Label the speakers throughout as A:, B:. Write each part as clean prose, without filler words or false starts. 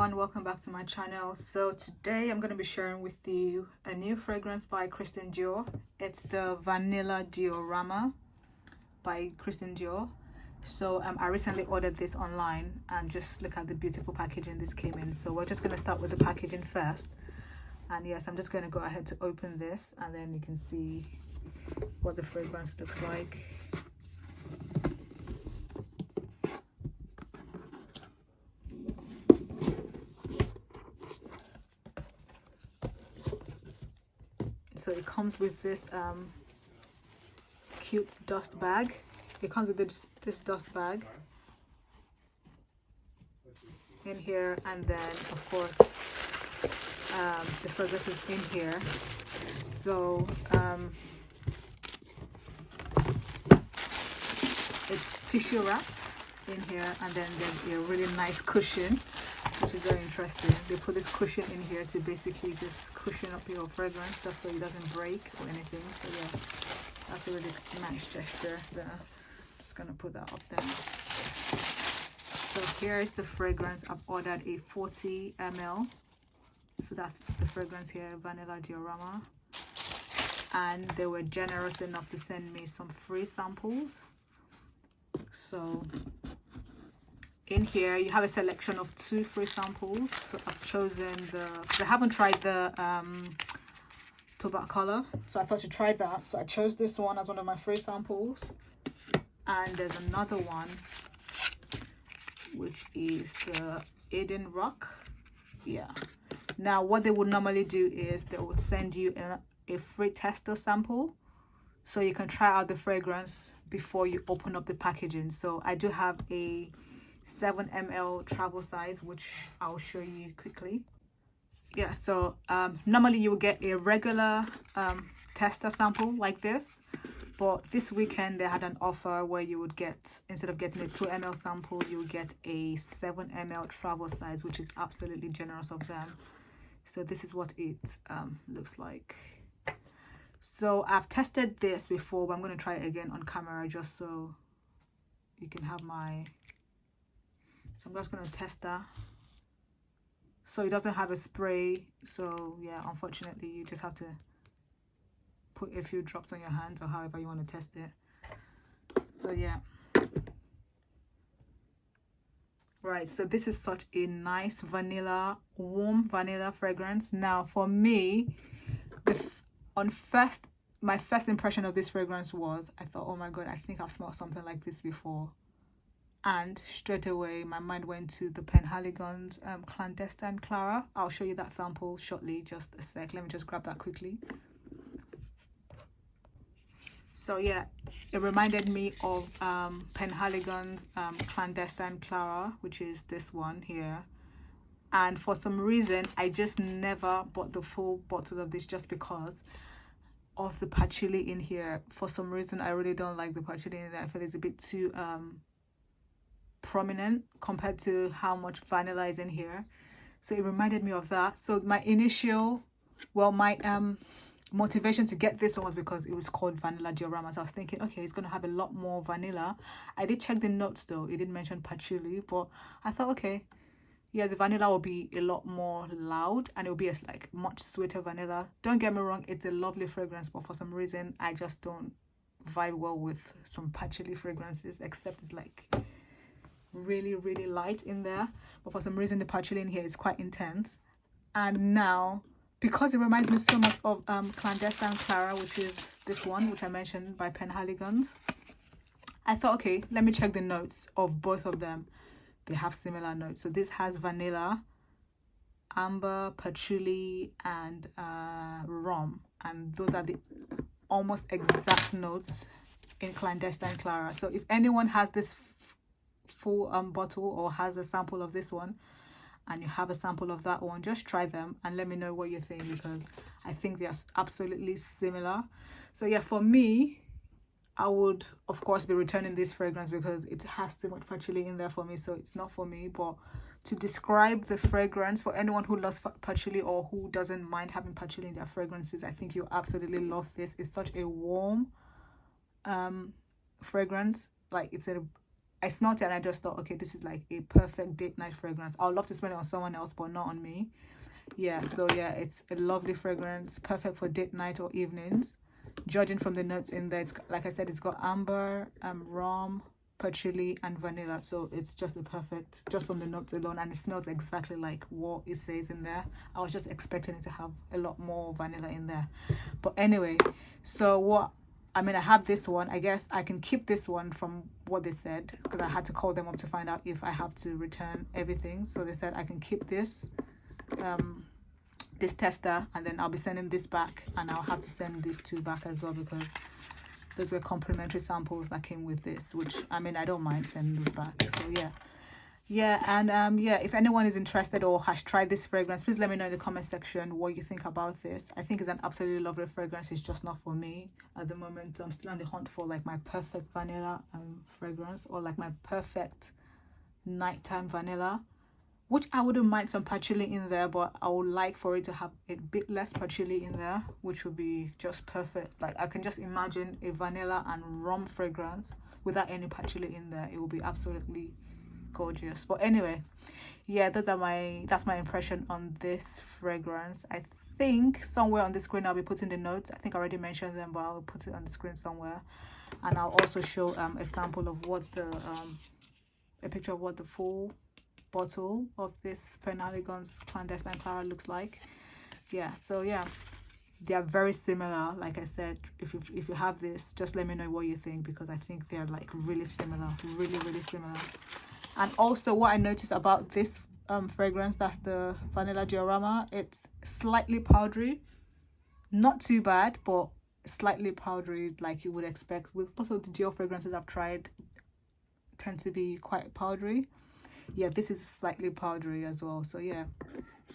A: everyone, welcome back to my channel. So today I'm going to be sharing with you a new fragrance by Christian Dior. It's the Vanilla Diorama by Christian Dior. So I recently ordered this online, and just look at the beautiful packaging this came in. So we're just going to start with the packaging first, and yes, I'm just going to go ahead to open this, and then you can see what the fragrance looks like. So it comes with this cute dust bag. It comes with this dust bag in here, and then of course the fragrance is in here. So it's tissue wrapped in here, and then there's a really nice cushion, which is very interesting. They put this cushion in here to basically just cushion up your fragrance, just so it doesn't break or anything. So yeah, that's a really nice gesture there. Just gonna put that up there. So here is the fragrance. I've ordered a 40 ml. So that's the fragrance here, Vanilla Diorama. And they were generous enough to send me some free samples. So in here you have a selection of 2 free samples. So I've chosen I haven't tried the tobacco color, so I thought to try that. So I chose this one as one of my free samples, and there's another one which is the Eden Rock. Yeah, now what they would normally do is they would send you a free tester sample, so you can try out the fragrance before you open up the packaging. So I do have a 7 ml travel size, which I'll show you quickly. Yeah, so normally you will get a regular tester sample like this, but this weekend they had an offer where you would get, instead of getting a 2 ml sample, you would get a 7 ml travel size, which is absolutely generous of them. So this is what it looks like. So I've tested this before, but I'm going to try it again on camera just so you can have my... So I'm just going to test that. So it doesn't have a spray, so yeah, unfortunately you just have to put a few drops on your hands, or however you want to test it. So yeah, right, so this is such a nice vanilla, warm vanilla fragrance. Now for me, my first impression of this fragrance was, I thought, oh my god, I think I've smelled something like this before. And straight away my mind went to the Penhaligon's Clandestine Clara. I'll show you that sample shortly, just a sec. Let me just grab that quickly. So yeah, it reminded me of Penhaligon's Clandestine Clara, which is this one here. And for some reason I just never bought the full bottle of this, just because of the patchouli in here. For some reason I really don't like the patchouli in there. I feel it's a bit too prominent compared to how much vanilla is in here. So it reminded me of that. So my initial, well, my motivation to get this one was because it was called Vanilla Diorama. So I was thinking, okay, it's going to have a lot more vanilla. I did check the notes though, it didn't mention patchouli, but I thought, okay, yeah, the vanilla will be a lot more loud, and it will be like much sweeter vanilla. Don't get me wrong, it's a lovely fragrance, but for some reason I just don't vibe well with some patchouli fragrances, except it's like really light in there. But for some reason the patchouli in here is quite intense. And now, because it reminds me so much of Clandestine Clara, which is this one, which I mentioned, by Penhaligon's, I thought, okay, let me check the notes of both of them. They have similar notes. So this has vanilla, amber, patchouli, and rum, and those are the almost exact notes in Clandestine Clara. So if anyone has this full bottle, or has a sample of this one, and you have a sample of that one, just try them and let me know what you think, because I think they are absolutely similar. So yeah, for me, I would of course be returning this fragrance because it has too much patchouli in there for me, so it's not for me. But to describe the fragrance, for anyone who loves patchouli or who doesn't mind having patchouli in their fragrances, I think you'll absolutely love this. It's such a warm fragrance. Like, it's a I smelled it and I just thought, okay, this is like a perfect date night fragrance. I would love to smell it on someone else, but not on me. Yeah, so yeah, it's a lovely fragrance, perfect for date night or evenings. Judging from the notes in there, it's, like I said, it's got amber, rum, patchouli, and vanilla. So it's just the perfect, just from the notes alone, and it smells exactly like what it says in there. I was just expecting it to have a lot more vanilla in there. But anyway, so what, I mean, I have this one. I guess I can keep this one from what they said, because I had to call them up to find out if I have to return everything. So they said I can keep this this tester, and then I'll be sending this back, and I'll have to send these two back as well, because those were complimentary samples that came with this, which, I mean, I don't mind sending those back. So yeah, and yeah, if anyone is interested or has tried this fragrance, please let me know in the comment section what you think about this. I think it's an absolutely lovely fragrance. It's just not for me at the moment. I'm still on the hunt for like my perfect vanilla fragrance, or like my perfect nighttime vanilla, which I wouldn't mind some patchouli in there, but I would like for it to have a bit less patchouli in there, which would be just perfect. Like, I can just imagine a vanilla and rum fragrance without any patchouli in there. It will be absolutely gorgeous. But anyway, yeah, that's my impression on this fragrance. I think somewhere on the screen I'll be putting the notes. I think I already mentioned them, but I'll put it on the screen somewhere, and I'll also show a sample of what the a picture of what the full bottle of this Penhaligon's Clandestine Clara looks like. Yeah, so yeah, they are very similar. Like I said, if you have this, just let me know what you think, because I think they're like really similar, really similar. And also, what I noticed about this fragrance, that's the Vanilla Diorama, it's slightly powdery, not too bad, but slightly powdery, like you would expect. With most of the Dior fragrances I've tried tend to be quite powdery. Yeah, this is slightly powdery as well. So yeah,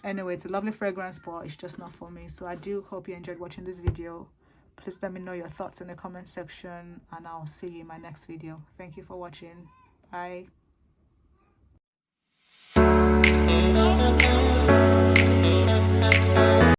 A: anyway, it's a lovely fragrance, but it's just not for me. So I do hope you enjoyed watching this video. Please let me know your thoughts in the comment section, and I'll see you in my next video. Thank you for watching. Bye.